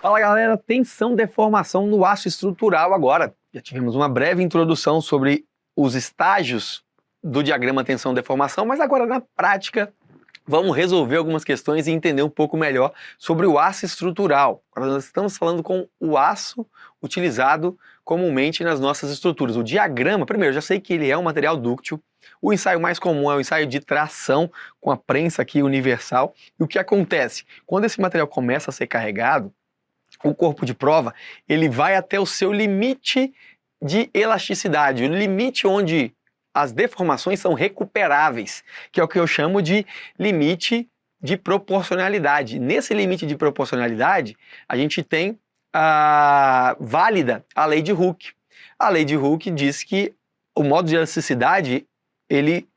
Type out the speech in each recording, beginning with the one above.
Fala galera, tensão, deformação no aço estrutural agora. Já tivemos uma breve introdução sobre os estágios do diagrama tensão-deformação, mas agora na prática vamos resolver algumas questões e entender um pouco melhor sobre o aço estrutural. Agora nós estamos falando com o aço utilizado comumente nas nossas estruturas. O diagrama, primeiro, eu já sei que ele é um material dúctil. O ensaio mais comum é o ensaio de tração com a prensa aqui universal. E o que acontece? Quando esse material começa a ser carregado, o corpo de prova ele vai até o seu limite de elasticidade, o limite onde as deformações são recuperáveis, que é o que eu chamo de limite de proporcionalidade. Nesse limite de proporcionalidade, a gente tem válida a lei de Hooke. A lei de Hooke diz que o modo de elasticidade ele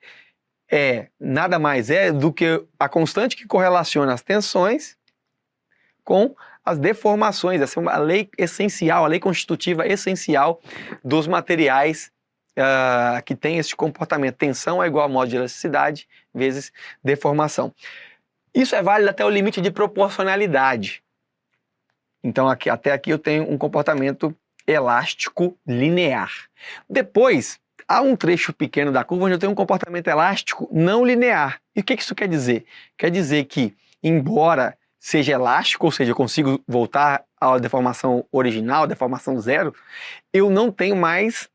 nada mais do que a constante que correlaciona as tensões com as deformações. Essa é uma lei essencial, a lei constitutiva essencial dos materiais que tem esse comportamento. Tensão é igual a modo de elasticidade vezes deformação. Isso é válido até o limite de proporcionalidade. Então até aqui eu tenho um comportamento elástico linear. Depois, há um trecho pequeno da curva onde eu tenho um comportamento elástico não linear. E o que isso quer dizer? Quer dizer que, embora seja elástico, ou seja, eu consigo voltar à deformação original, deformação zero, eu não tenho mais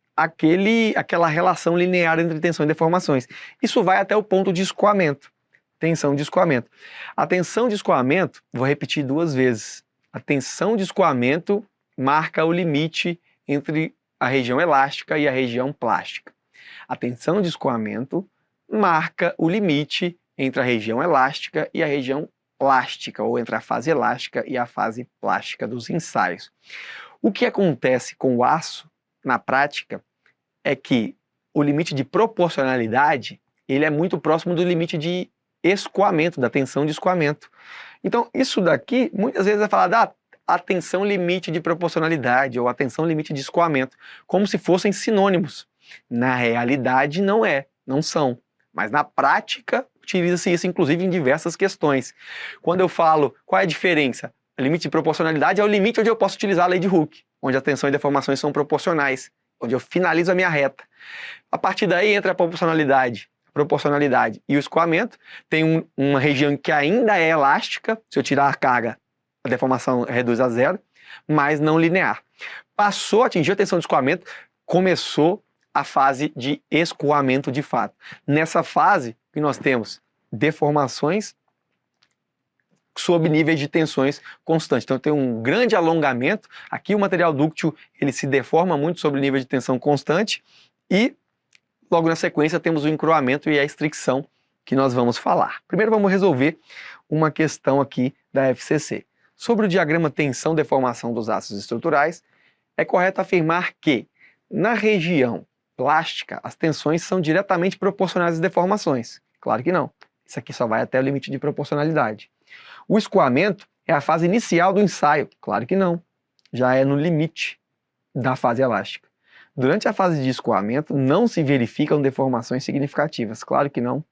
aquela relação linear entre tensão e deformações. Isso vai até o ponto de escoamento, tensão de escoamento. A tensão de escoamento, vou repetir duas vezes, a tensão de escoamento marca o limite entre a região elástica e a região plástica. A tensão de escoamento marca o limite entre a região elástica e a região plástica, ou entre a fase elástica e a fase plástica dos ensaios. O que acontece com o aço, na prática, é que o limite de proporcionalidade ele é muito próximo do limite de escoamento, da tensão de escoamento. Então, isso daqui, muitas vezes é falado, a tensão limite de proporcionalidade ou a tensão limite de escoamento, como se fossem sinônimos. Na realidade, não são. Mas na prática, utiliza-se isso, inclusive, em diversas questões. Quando eu falo qual é a diferença, o limite de proporcionalidade é o limite onde eu posso utilizar a lei de Hooke, onde a tensão e deformações são proporcionais, onde eu finalizo a minha reta. A partir daí, entre a proporcionalidade e o escoamento, tem uma região que ainda é elástica, se eu tirar a carga, a deformação reduz a zero, mas não linear. Passou a atingir a tensão de escoamento, começou a fase de escoamento de fato. Nessa fase que nós temos deformações sob níveis de tensões constantes. Então tem um grande alongamento. Aqui o material dúctil ele se deforma muito sob nível de tensão constante e logo na sequência temos o encroamento e a estricção que nós vamos falar. Primeiro vamos resolver uma questão aqui da FCC. Sobre o diagrama tensão-deformação dos aços estruturais, é correto afirmar que na região plástica, as tensões são diretamente proporcionais às deformações. Claro que não. Isso aqui só vai até o limite de proporcionalidade. O escoamento é a fase inicial do ensaio. Claro que não. Já é no limite da fase elástica. Durante a fase de escoamento, não se verificam deformações significativas. Claro que não.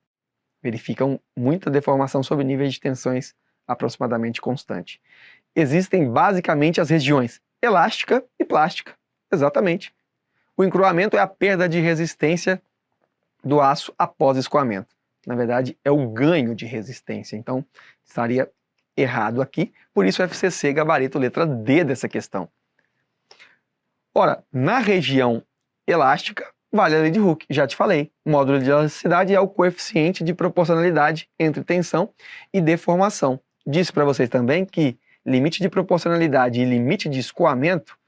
Verificam muita deformação sob níveis de tensões aproximadamente constante. Existem basicamente as regiões elástica e plástica. Exatamente. O encroamento é a perda de resistência do aço após escoamento. Na verdade, é o ganho de resistência. Então, estaria errado aqui. Por isso, o FCC gabarito letra D dessa questão. Ora, na região elástica, vale a lei de Hooke. Já te falei. O módulo de elasticidade é o coeficiente de proporcionalidade entre tensão e deformação. Disse para vocês também que limite de proporcionalidade e limite de escoamento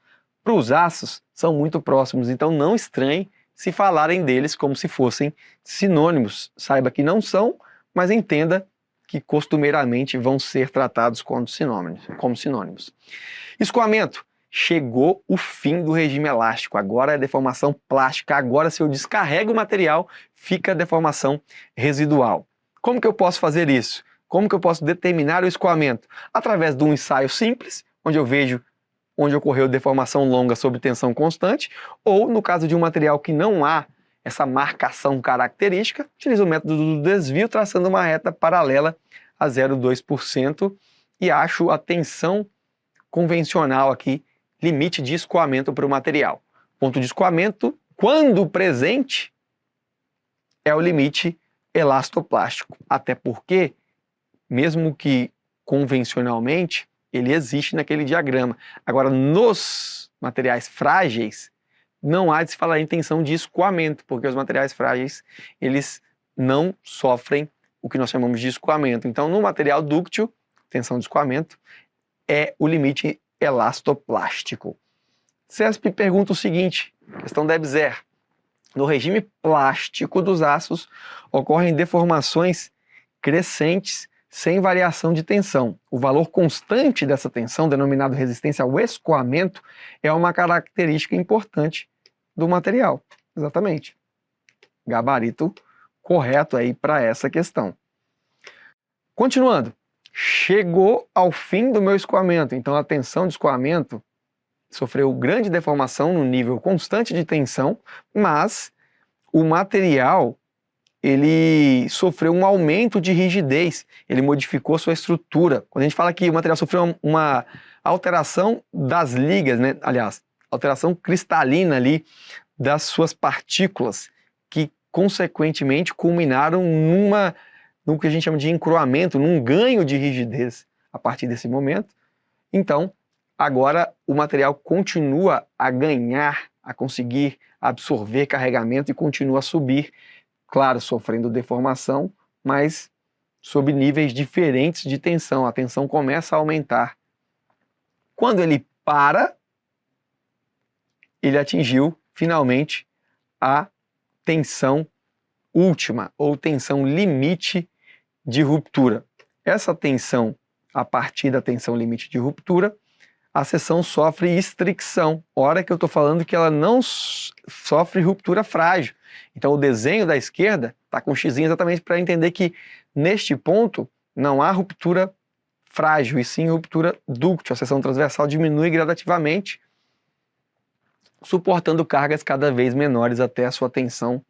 para os aços são muito próximos, então não estranhe se falarem deles como se fossem sinônimos. Saiba que não são, mas entenda que costumeiramente vão ser tratados como sinônimos. Escoamento. Chegou o fim do regime elástico, agora é deformação plástica, agora se eu descarrego o material, fica deformação residual. Como que eu posso fazer isso? Como que eu posso determinar o escoamento? Através de um ensaio simples, onde eu vejo onde ocorreu deformação longa sob tensão constante, ou no caso de um material que não há essa marcação característica, utilizo o método do desvio traçando uma reta paralela a 0,2% e acho a tensão convencional aqui, limite de escoamento para o material. Ponto de escoamento, quando presente, é o limite elastoplástico. Até porque, mesmo que convencionalmente, ele existe naquele diagrama. Agora, nos materiais frágeis, não há de se falar em tensão de escoamento, porque os materiais frágeis, eles não sofrem o que nós chamamos de escoamento. Então, no material dúctil, tensão de escoamento é o limite elastoplástico. CESP pergunta o seguinte, questão da EBSER. No regime plástico dos aços, ocorrem deformações crescentes sem variação de tensão. O valor constante dessa tensão, denominado resistência ao escoamento, é uma característica importante do material. Exatamente. Gabarito correto aí para essa questão. Continuando. Chegou ao fim do meu escoamento, então a tensão de escoamento sofreu grande deformação no nível constante de tensão, mas o material ele sofreu um aumento de rigidez, ele modificou sua estrutura. Quando a gente fala que o material sofreu uma alteração das ligas, né? Aliás, alteração cristalina ali das suas partículas, que consequentemente culminaram no que a gente chama de encroamento, num ganho de rigidez a partir desse momento. Então, agora o material continua a ganhar, a conseguir absorver carregamento e continua a subir, claro, sofrendo deformação, mas sob níveis diferentes de tensão. A tensão começa a aumentar. Quando ele para, ele atingiu finalmente a tensão última, ou tensão limite de ruptura. Essa tensão, a partir da tensão limite de ruptura, a seção sofre estricção. Hora que eu estou falando que ela não sofre ruptura frágil. Então o desenho da esquerda está com um xizinho exatamente para entender que neste ponto não há ruptura frágil, e sim ruptura dúctil. A seção transversal diminui gradativamente, suportando cargas cada vez menores até a sua tensão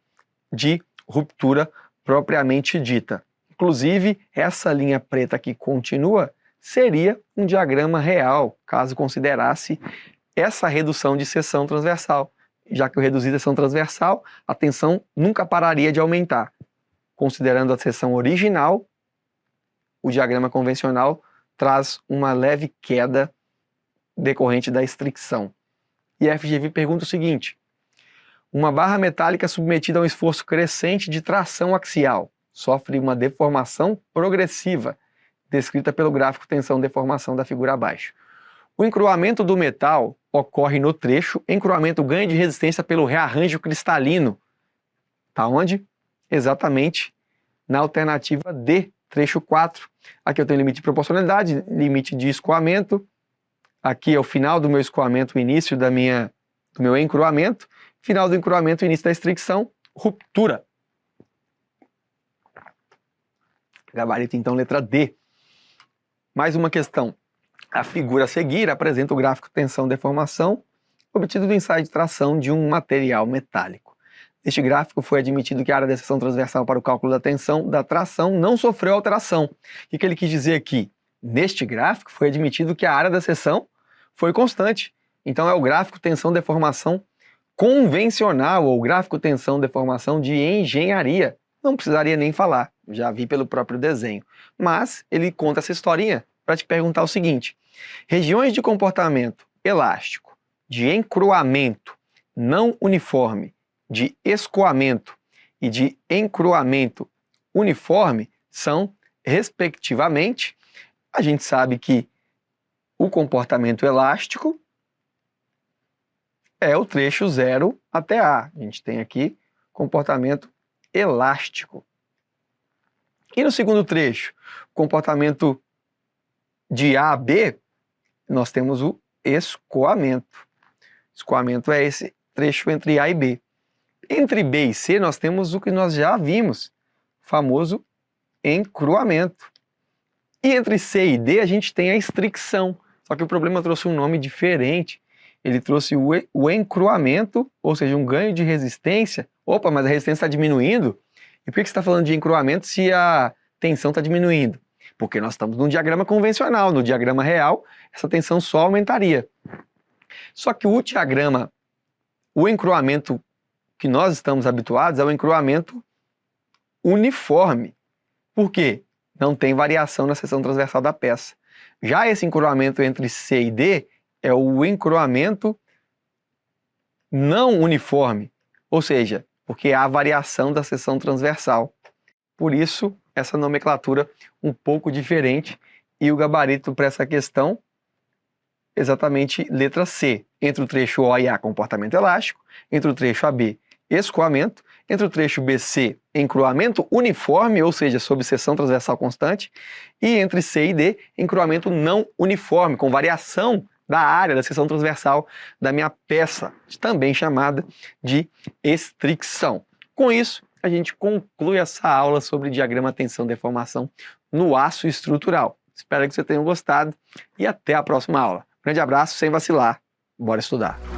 de ruptura propriamente dita. Inclusive, essa linha preta que continua seria um diagrama real, caso considerasse essa redução de seção transversal. Já que eu reduzi a seção transversal, a tensão nunca pararia de aumentar. Considerando a seção original, o diagrama convencional traz uma leve queda decorrente da estricção. E a FGV pergunta o seguinte: uma barra metálica submetida a um esforço crescente de tração axial sofre uma deformação progressiva, descrita pelo gráfico tensão-deformação da figura abaixo. O encruamento do metal ocorre no trecho, encruamento ganha de resistência pelo rearranjo cristalino. Tá onde? Exatamente na alternativa D, trecho 4. Aqui eu tenho limite de proporcionalidade, limite de escoamento. Aqui é o final do meu escoamento, o início do meu encruamento. Final do encruamento, início da estricção, ruptura. Gabarito, então, letra D. Mais uma questão. A figura a seguir apresenta o gráfico tensão-deformação obtido do ensaio de tração de um material metálico. Neste gráfico foi admitido que a área da seção transversal para o cálculo da tensão da tração não sofreu alteração. O que ele quis dizer aqui? Neste gráfico foi admitido que a área da seção foi constante. Então é o gráfico tensão-deformação convencional, ou gráfico tensão-deformação de engenharia. Não precisaria nem falar, já vi pelo próprio desenho. Mas ele conta essa historinha para te perguntar o seguinte: regiões de comportamento elástico, de encruamento não uniforme, de escoamento e de encruamento uniforme são, respectivamente, a gente sabe que o comportamento elástico é o trecho 0 até A. A gente tem aqui comportamento elástico. E no segundo trecho, comportamento de A a B, nós temos o escoamento. Escoamento é esse trecho entre A e B. Entre B e C, nós temos o que nós já vimos, o famoso encruamento. E entre C e D, a gente tem a estricção. Só que o problema trouxe um nome diferente. Ele trouxe o encruamento, ou seja, um ganho de resistência. Opa, mas a resistência está diminuindo? E por que você está falando de encruamento se a tensão está diminuindo? porque nós estamos num diagrama convencional, no diagrama real, essa tensão só aumentaria. Só que o diagrama, o encruamento que nós estamos habituados é o encruamento uniforme. Por quê? Não tem variação na seção transversal da peça. Já esse encruamento entre C e D é o encruamento não uniforme, ou seja, porque há variação da seção transversal. Por isso, essa nomenclatura um pouco diferente e o gabarito para essa questão, exatamente letra C. Entre o trecho O e A, comportamento elástico, entre o trecho AB, escoamento, entre o trecho BC, encruamento uniforme, ou seja, sob seção transversal constante, e entre C e D, encruamento não uniforme, com variação da área da seção transversal da minha peça, também chamada de estricção. Com isso, a gente conclui essa aula sobre diagrama tensão-deformação no aço estrutural. Espero que você tenha gostado e até a próxima aula. Grande abraço, sem vacilar. Bora estudar!